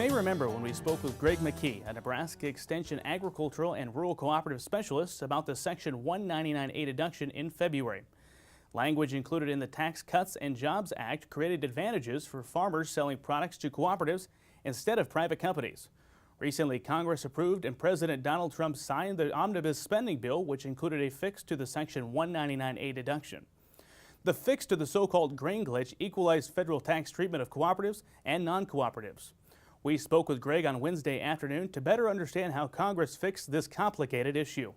may remember when we spoke with Greg McKee, a Nebraska Extension agricultural and rural cooperative specialist, about the Section 199A deduction in February. Language included in the Tax Cuts and Jobs Act created advantages for farmers selling products to cooperatives instead of private companies. Recently, Congress approved and President Donald Trump signed the Omnibus Spending Bill, which included a fix to the Section 199A deduction. The fix to the so-called grain glitch equalized federal tax treatment of cooperatives and non-cooperatives. We spoke with Greg on Wednesday afternoon to better understand how Congress fixed this complicated issue.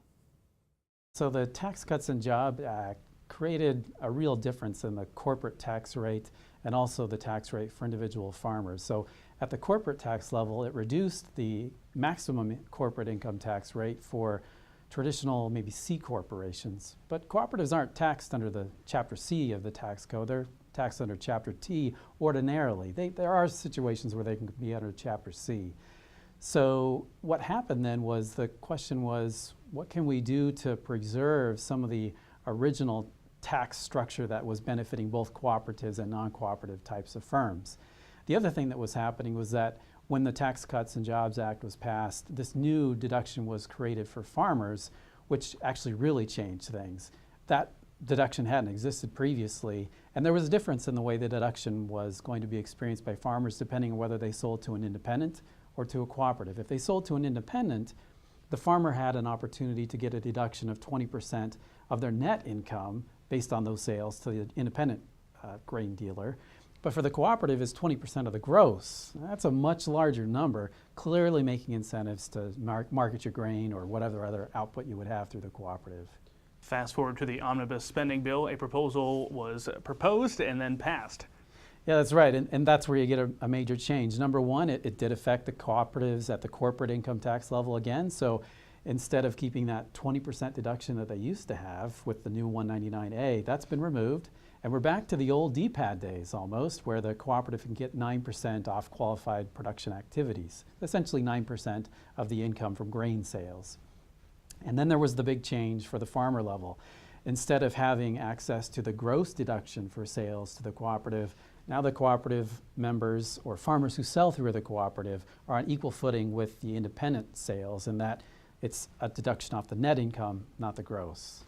So the Tax Cuts and Jobs Act created a real difference in the corporate tax rate and also the tax rate for individual farmers. So at the corporate tax level, it reduced the maximum corporate income tax rate for traditional, maybe C corporations. But cooperatives aren't taxed under the Chapter C of the tax code. They're taxed under Chapter T ordinarily. There are situations where they can be under Chapter C. So what happened then was the question was, what can we do to preserve some of the original tax structure that was benefiting both cooperatives and non-cooperative types of firms? The other thing that was happening was that when the Tax Cuts and Jobs Act was passed, this new deduction was created for farmers, which actually really changed things. That deduction hadn't existed previously, and there was a difference in the way the deduction was going to be experienced by farmers depending on whether they sold to an independent or to a cooperative. If they sold to an independent, the farmer had an opportunity to get a deduction of 20% of their net income based on those sales to the independent grain dealer. But for the cooperative, it's 20% of the gross. That's a much larger number, clearly making incentives to market your grain or whatever other output you would have through the cooperative. Fast forward to the Omnibus Spending Bill, a proposal was proposed and then passed. Yeah, that's right, and that's where you get a major change. Number one, it did affect the cooperatives at the corporate income tax level again. So instead of keeping that 20% deduction that they used to have with the new 199A, that's been removed. And we're back to the old DPAD days almost, where the cooperative can get 9% off qualified production activities, essentially 9% of the income from grain sales. And then there was the big change for the farmer level. Instead of having access to the gross deduction for sales to the cooperative, now the cooperative members or farmers who sell through the cooperative are on equal footing with the independent sales in that it's a deduction off the net income, not the gross.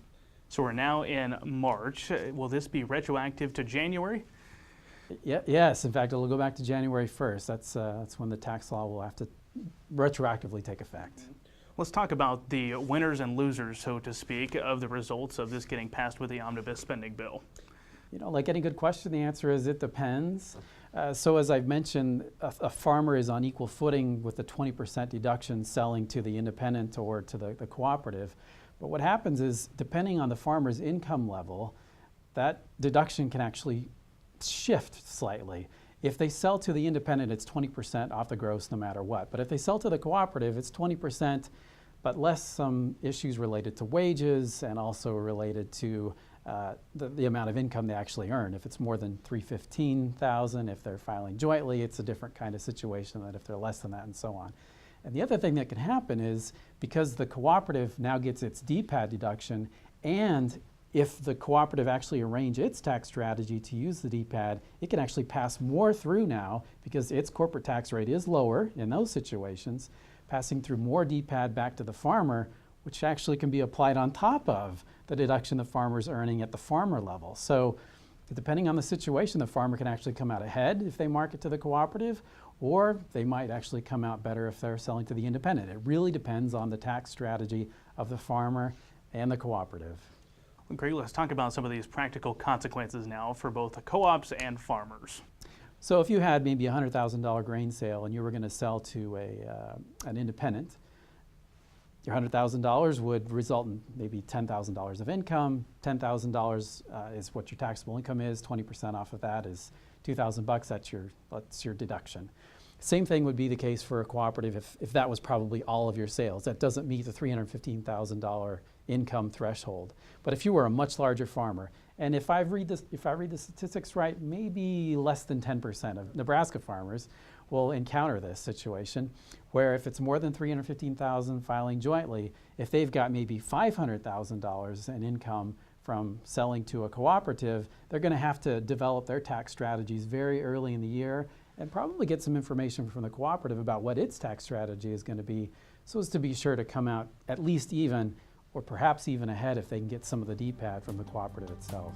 So we're now in March. Will this be retroactive to January? Yes, in fact, it'll go back to January 1st. That's when the tax law will have to retroactively take effect. Let's talk about the winners and losers, so to speak, of the results of this getting passed with the Omnibus Spending Bill. You know, like any good question, the answer is it depends. So as I've mentioned, a farmer is on equal footing with the 20% deduction selling to the independent or to the cooperative. But what happens is, depending on the farmer's income level, that deduction can actually shift slightly. If they sell to the independent, it's 20% off the gross no matter what. But if they sell to the cooperative, it's 20%, but less some issues related to wages and also related to the amount of income they actually earn. If it's more than $315,000, if they're filing jointly, it's a different kind of situation than if they're less than that, and so on. And the other thing that can happen is, because the cooperative now gets its DPAD deduction, and if the cooperative actually arrange its tax strategy to use the DPAD, it can actually pass more through now because its corporate tax rate is lower in those situations, passing through more DPAD back to the farmer, which actually can be applied on top of the deduction the farmer's earning at the farmer level. So depending on the situation, the farmer can actually come out ahead if they market to the cooperative, or they might actually come out better if they're selling to the independent. It really depends on the tax strategy of the farmer and the cooperative. Well, great. Let's talk about some of these practical consequences now for both the co-ops and farmers. So if you had maybe a $100,000 grain sale and you were going to sell to an independent, your $100,000 would result in maybe $10,000 of income. $10,000 is what your taxable income is. 20% off of that is $2,000. That's your deduction. Same thing would be the case for a cooperative if that was probably all of your sales. That doesn't meet the $315,000 income threshold. But if you were a much larger farmer, and if I read the statistics right, maybe less than 10% of Nebraska farmers will encounter this situation, where if it's more than $315,000 filing jointly, if they've got maybe $500,000 in income from selling to a cooperative, they're going to have to develop their tax strategies very early in the year and probably get some information from the cooperative about what its tax strategy is going to be, so as to be sure to come out at least even, or perhaps even ahead if they can get some of the DPAD from the cooperative itself.